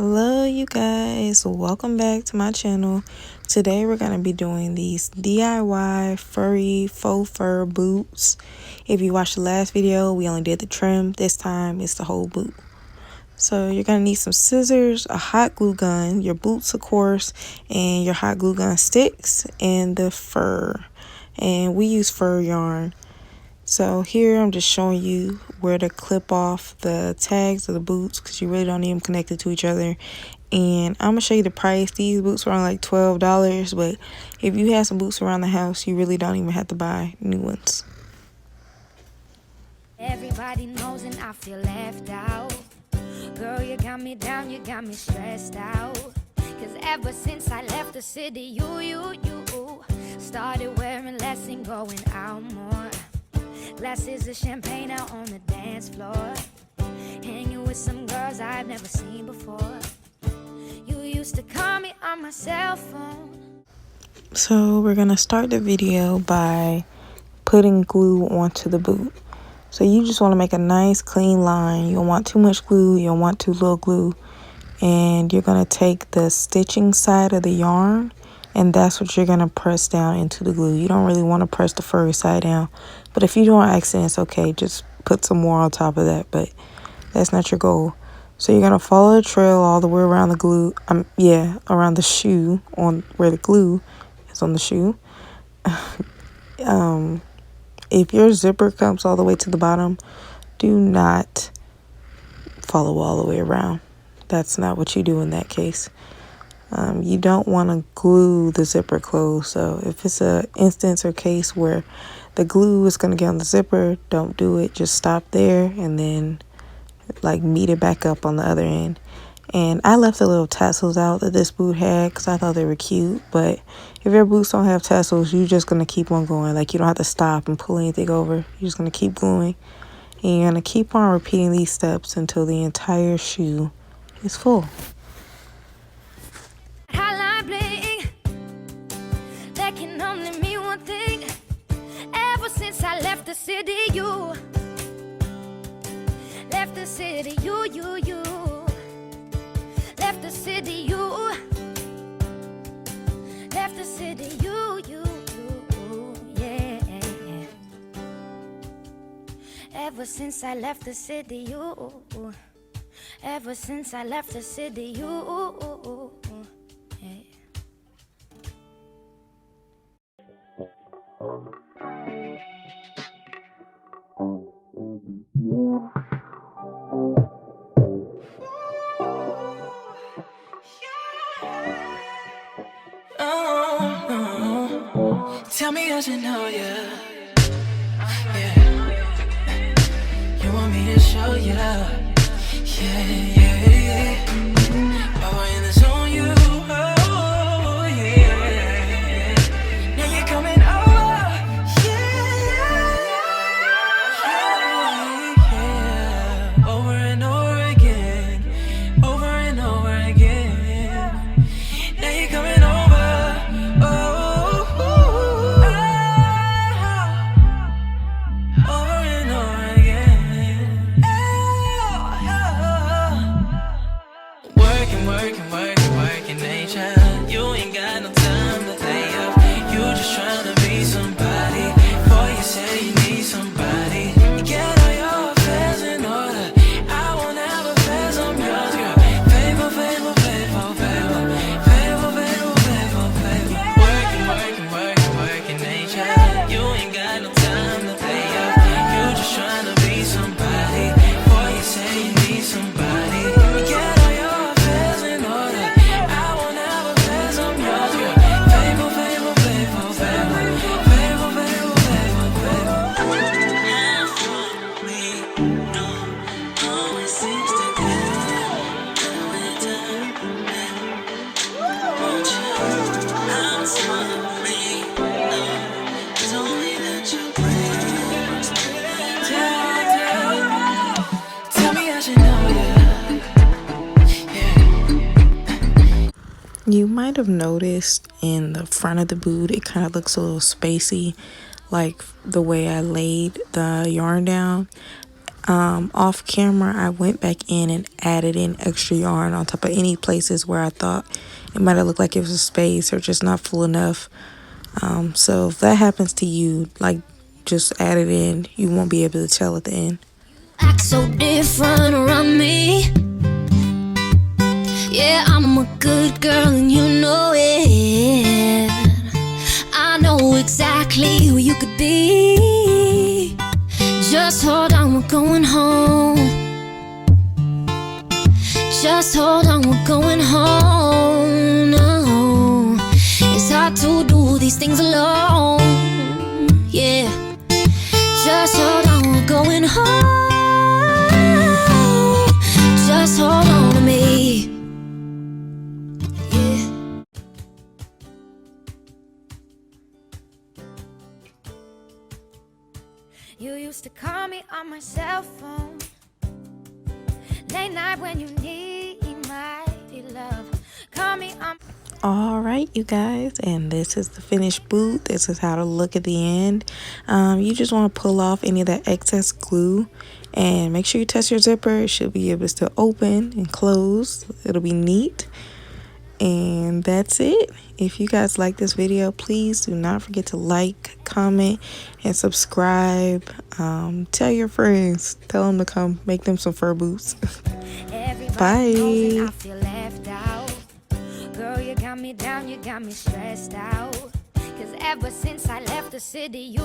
Hello you guys, welcome back to my channel. Today we're going to be doing these DIY furry faux fur boots. If you watched the last video, we only did the trim. This time it's the whole boot. So you're going to need some scissors, a hot glue gun, your boots of course, and your hot glue gun sticks, and the fur. And we use fur yarn. So here I'm just showing you where to clip off the tags of the boots because you really don't need them connected to each other. And I'm going to show you the price. These boots were on like $12, but if you have some boots around the house, you really don't even have to buy new ones. Everybody knows and I feel left out. Girl, you got me down, you got me stressed out. Cause ever since I left the city, you started wearing less and going out more. Glasses of champagne out on the dance floor, hanging with some girls I've never seen before. You used to call me on my cell phone. So we're gonna start the video by putting glue onto the boot. So you just want to make a nice clean line. You don't want too much glue, you don't want too little glue. And you're gonna take the stitching side of the yarn, and that's what you're gonna press down into the glue. You don't really want to press the furry side down, but if you do on accident, it's okay. Just put some more on top of that, but that's not your goal. So you're gonna follow the trail all the way around the glue. Around the shoe, on where the glue is on the shoe. If your zipper comes all the way to the bottom, do not follow all the way around. That's not what you do in that case. You don't want to glue the zipper closed. So if it's an instance or case where the glue is going to get on the zipper, don't do it. Just stop there and then like meet it back up on the other end. And I left the little tassels out that this boot had because I thought they were cute. But if your boots don't have tassels, you're just going to keep on going. Like you don't have to stop and pull anything over. You're just going to keep gluing. And you're going to keep on repeating these steps until the entire shoe is full. Hotline bling, that can only mean one thing. Ever since I left the city, you left the city, you left the city, you left the city, yeah. Ever since I left the city, you. Ever since I left the city, you. Yeah. Tell me as you know, yeah. You want me to show you love, yeah. Power in the zone, you, oh, yeah. Now you're coming over, yeah. Over and over again, over and over again. Now you're coming over, over and over again. Working nature. You ain't got no time to lay up. You just tryna be somebody. Boy, you say you need somebody. You get all your affairs in order. I won't have affairs, I'm yours, girl. Favor. Working nature. You ain't got no time to lay up. You just tryna be somebody. Boy, you say you need somebody. You get all your affairs in order. I won't have affairs, I'm yours, girl. Favor. Always seems to get every time. Won't you? I'm sorry. No, it's only that you bring. Tell me as you know, yeah. You might have noticed in the front of the boot, it kind of looks a little spacey, like the way I laid the yarn down. Off camera, I went back in and added in extra yarn on top of any places where I thought it might have looked like it was a space or just not full enough. So if that happens to you, like, just add it in. You won't be able to tell at the end. Act so different around me. Yeah, I'm a good girl and you know it. I know exactly who you could be. Just hold on, we're going home. Just hold on, we're going home. No, it's hard to do these things alone. Yeah, just hold on, we're going home. Just hold on to me. Yeah. You used to call me on my cell phone late night when you need my love. Call me on. All right, you guys, and this is the finished boot. This is how to look at the end. You just want to pull off any of that excess glue and make sure you test your zipper. It should be able to still open and close. It'll be neat. And that's it. If you guys like this video, please do not forget to like, comment, and subscribe. Tell your friends. Tell them to come make them some fur boots. Bye. I feel left out. Girl, you got me down, you got me stressed out. 'Cause ever since I left the city, you